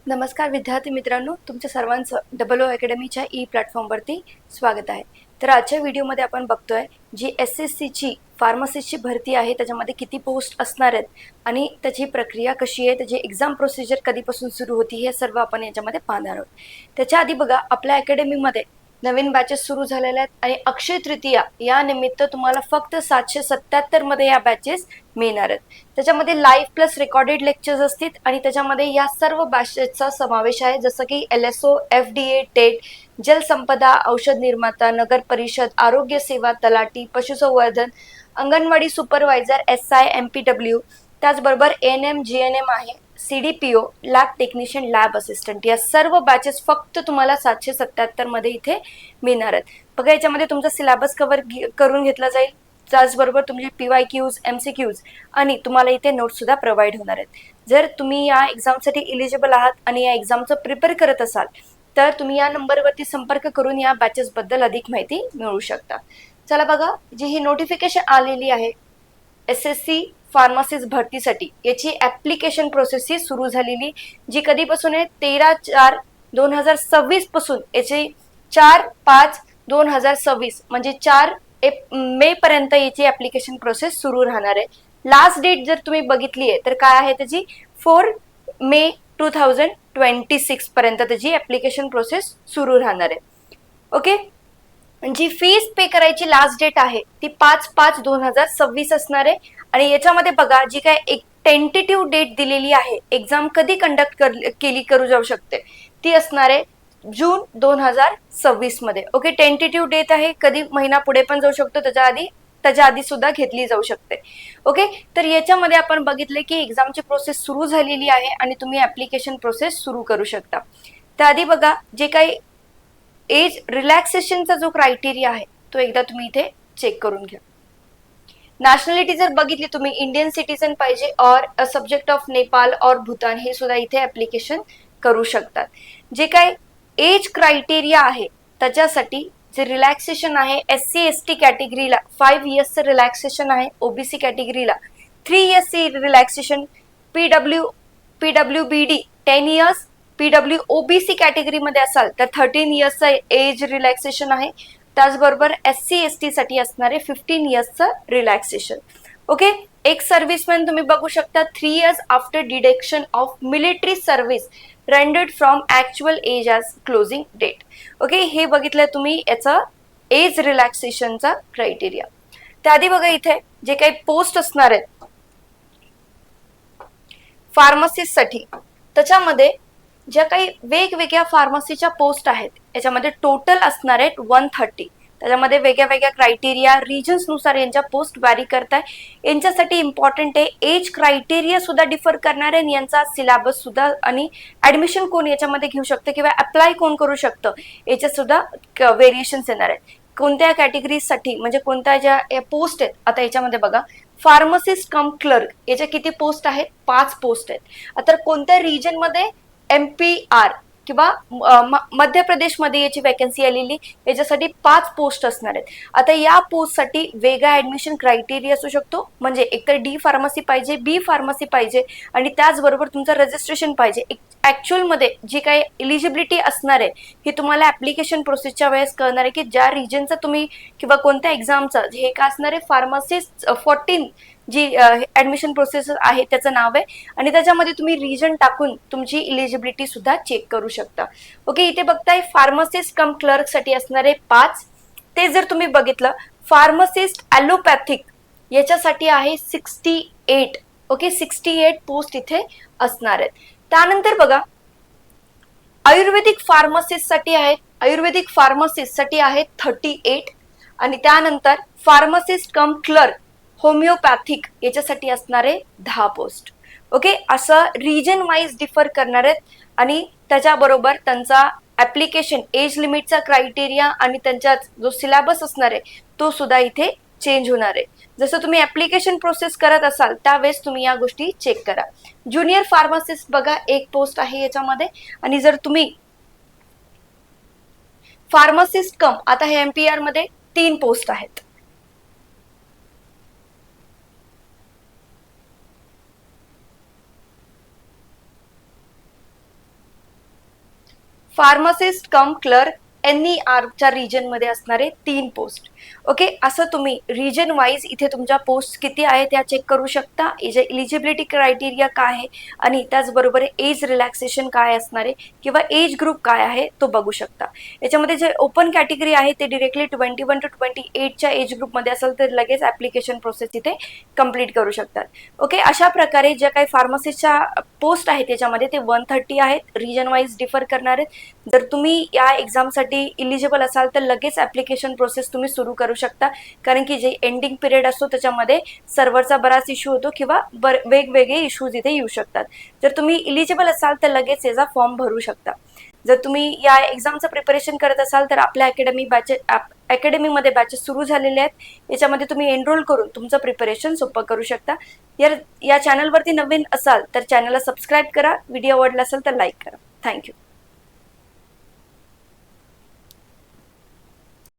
नमस्कार विद्यार्थी मित्रांनो, तुमच्या सर्वांचं डबल ओ अकॅडमीच्या ई प्लॅटफॉर्मवरती स्वागत आहे. तर आजच्या व्हिडिओमध्ये आपण बघतोय जी SSCची फार्मसिस्टची भरती आहे, त्याच्यामध्ये किती पोस्ट असणार आहेत आणि त्याची प्रक्रिया कशी आहे, त्याची एक्झाम प्रोसिजर कधीपासून सुरू होती, हे सर्व आपण याच्यामध्ये पाहणार आहोत. त्याच्या आधी बघा, आपल्या अकॅडमीमध्ये नवीन बॅचेस सुरू झालेल्या आहेत आणि अक्षय तृतीया या निमित्त तुम्हाला फक्त 777 मध्ये या बॅचेस मिळणार आहेत. त्याच्यामध्ये लाईव्ह प्लस रेकॉर्डेड लेक्चर्स असतील आणि त्याच्यामध्ये या सर्व बॅचेसचा समावेश आहे, जसं की LSO, FDA, टेट, जलसंपदा, औषध निर्माता, नगर परिषद, आरोग्य सेवा, तलाठी, पशुसंवर्धन, अंगणवाडी सुपरवायझर, SI, MPW, त्याचबरोबर ANM, GNM आहे, CDPO, lab technician, lab assistant, या सर्व बॅचेस फक्त तुम्हाला 777 मध्ये इथे मिळणार आहेत. बघा, याच्यामध्ये तुमचा सिलेबस कव्हर करून घेतला जाईल, त्याचबरोबर तुमचे PYQs, MCQs आणि तुम्हाला इथे नोट्स सुद्धा प्रोव्हाइड होणार आहेत. जर तुम्ही या एक्झामसाठी इलिजिबल आहात आणि या एक्झामचं प्रिपेअर करत असाल तर तुम्ही या नंबरवरती संपर्क करून या बॅचेस बद्दल अधिक माहिती मिळवू शकता. चला बघा, जी ही नोटिफिकेशन आलेली आहे SSC फार्मसिस्ट भरतीसाठी, याची ऍप्लिकेशन प्रोसेस ही सुरू झालेली, जी कधीपासून आहे 13/4/2026 पासून याची 4/5/2026 म्हणजे 4 मे पर्यंत याची ऍप्लिकेशन प्रोसेस सुरू राहणार आहे. लास्ट डेट जर तुम्ही बघितली आहे तर काय आहे त्याची 4 मे 2026 पर्यंत त्याची ऍप्लिकेशन प्रोसेस सुरू राहणार आहे. ओके, जी फीस पे करायची लास्ट डेट आहे ती 5/5/2026 असणार आहे. आणि याच्यामध्ये बघा, जी काय एक टेंटेटिव्ह डेट दिलेली आहे, एक्झाम कधी कंडक्ट करू जाऊ शकते, ती असणार आहे जून 2026 मध्ये. ओके, टेंटेटिव्ह डेट आहे, कधी महिना पुढे पण जाऊ शकतो, त्याच्या आधी सुद्धा घेतली जाऊ शकते. ओके, तर याच्यामध्ये आपण बघितले की एक्झामची प्रोसेस सुरू झालेली आहे आणि तुम्ही ऍप्लिकेशन प्रोसेस सुरू करू शकता. त्याआधी बघा, जे काही एज रिलॅक्सेशनचा जो क्रायटेरिया आहे तो एकदा तुम्ही इथे चेक करून घ्या. नॅशनॅलिटी जर बघितली तुम्ही, इंडियन सिटीजन पाहिजे और अ सब्जेक्ट ऑफ नेपाल और भूतान, हे सुद्धा इथे ऍप्लिकेशन करू शकतात. जे काय एज क्रायटेरिया आहे त्याच्यासाठी जे रिलॅक्सेशन आहे, SC ST कॅटेगरीला 5 इयर्सचं रिलॅक्सेशन आहे, OBC कॅटेगरीला 3 इयर्सची relaxation, PWBD 10 years, PW OBC कॅटेगरीमध्ये असाल तर 13 इयर्सचं एज रिलॅक्सेशन आहे. त्याचबरोबर SC ST साठी असणारे 15 इयर्सचं रिलॅक्सेशन. ओके, एक सर्व्हिसमॅन तुम्ही बघू शकता 3 years after deduction of military service rendered from actual age as closing date. Okay, हे बघितलं तुम्ही याचं एज रिलॅक्सेशनचा क्रायटेरिया. त्याआधी बघा, इथे जे काही पोस्ट असणार आहेत फार्मसिस्टसाठी, त्याच्यामध्ये ज्या काही वेगवेगळ्या फार्मसीच्या पोस्ट आहेत याच्यामध्ये टोटल असणार आहेत 130. त्याच्यामध्ये वेगळ्या वेगळ्या क्रायटेरिया रिजन्सनुसार यांच्या पोस्ट व्हॅरी करताय. यांच्यासाठी इम्पॉर्टंट आहे एज क्रायटेरिया सुद्धा डिफर करणार आहे, यांचा सिलेबस सुद्धा आणि ऍडमिशन कोण याच्यामध्ये घेऊ शकतं किंवा अप्लाय कोण करू शकतं याच्यात सुद्धा व्हेरिएशन्स येणार आहेत. कोणत्या कॅटेगरीसाठी म्हणजे कोणत्या ज्या पोस्ट आहेत, आता याच्यामध्ये बघा, फार्मसिस्ट कम क्लर्क याच्या किती पोस्ट आहेत? 5 पोस्ट आहेत. आता कोणत्या रिजन मध्ये? MPR किंवा मध्य प्रदेशमध्ये याची वॅकन्सी आलेली, याच्यासाठी 5 पोस्ट असणार आहेत. आता या पोस्टसाठी वेगळा ऍडमिशन क्रायटेरिया असू शकतो, म्हणजे एकतर D फार्मसी पाहिजे, B फार्मसी पाहिजे आणि त्याचबरोबर तुमचं रजिस्ट्रेशन पाहिजे. ऍक्च्युअल मध्ये जी काही इलिजिबिलिटी असणार आहे ही तुम्हाला ऍप्लिकेशन प्रोसेसच्या वेळेस कळणार आहे की ज्या रिजनचा तुम्ही किंवा कोणत्या एक्झामचा हे का असणार आहे, फार्मसिस्ट 14 जी ऍडमिशन प्रोसेस आहे त्याचं नाव आहे आणि त्याच्यामध्ये तुम्ही रिजन टाकून तुमची इलिजिबिलिटी सुद्धा चेक करू शकता. ओके, इथे बघताय फार्मसिस्ट कम क्लर्क साठी असणारे 5. ते जर तुम्ही बघितलं, फार्मसिस्ट ॲलोपॅथिक याच्यासाठी आहे 68. ओके, 68 पोस्ट इथे असणार आहेत. त्यानंतर बघा, आयुर्वेदिक फार्मसिस्ट साठी आहेत, आयुर्वेदिक फार्मसिस्ट साठी आहेत 38 आणि त्यानंतर फार्मसिस्ट कम क्लर्क होमिओपॅथिक याच्यासाठी असणारे 10 पोस्ट. ओके, असं रिजन वाईज डिफर करणार आहेत आणि त्याच्याबरोबर त्यांचा ऍप्लिकेशन एज लिमिटचा क्रायटेरिया आणि त्यांचा जो सिलेबस असणार आहे तो सुद्धा इथे चेंज होणार आहे. जसं तुम्ही ऍप्लिकेशन प्रोसेस करत असाल त्यावेळेस तुम्ही या गोष्टी चेक करा. ज्युनियर फार्मासिस्ट बघा, 1 पोस्ट आहे याच्यामध्ये आणि जर तुम्ही फार्मासिस्ट कम, आता हे MPR मध्ये 3 पोस्ट आहेत. फार्मासिस्ट कम क्लर्क NER च्या रिजन मध्ये असणारे 3 पोस्ट. ओके, असं तुम्ही रिजन वाईज इथे तुमच्या पोस्ट किती आहे त्या चेक करू शकता. इलिजिबिलिटी क्रायटेरिया काय आहे आणि त्याचबरोबर एज रिलॅक्सेशन काय असणार आहे किंवा एज ग्रुप काय आहे तो बघू शकता. याच्यामध्ये जे ओपन कॅटेगरी आहे ते डिरेक्टली 21 to 28च्या एज ग्रुपमध्ये असेल तर लगेच ऍप्लिकेशन प्रोसेस इथे कम्प्लीट करू शकतात. ओके, अशा प्रकारे ज्या काही फार्मसीच्या पोस्ट आहेत त्याच्यामध्ये ते 130 आहेत, रिजन वाईज डिफर करणार आहेत. जर तुम्ही या एक्झामसाठी इलिजिबल असाल तर लगेच ऍप्लिकेशन प्रोसेस तुम्ही सुरू करू शकता, कारण की जे एंडिंग पिरियड असतो त्याच्यामध्ये सर्व्हरचा बराच इश्यू होतो किंवा वेगवेगळे इश्यूज इथे येऊ शकतात. जर तुम्ही इलिजिबल असाल तर लगेच याचा फॉर्म भरू शकता. जर तुम्ही या एक्झामचं प्रिपरेशन करत असाल तर आपल्या अकॅडमीमध्ये बॅचेस सुरू झालेले आहेत. याच्यामध्ये तुम्ही एनरोल करून तुमचं प्रिपरेशन सोपं करू शकता. या चॅनलवरती नवीन असाल तर चॅनलला सबस्क्राईब करा, व्हिडिओ आवडला असेल तर लाईक करा. थँक्यू.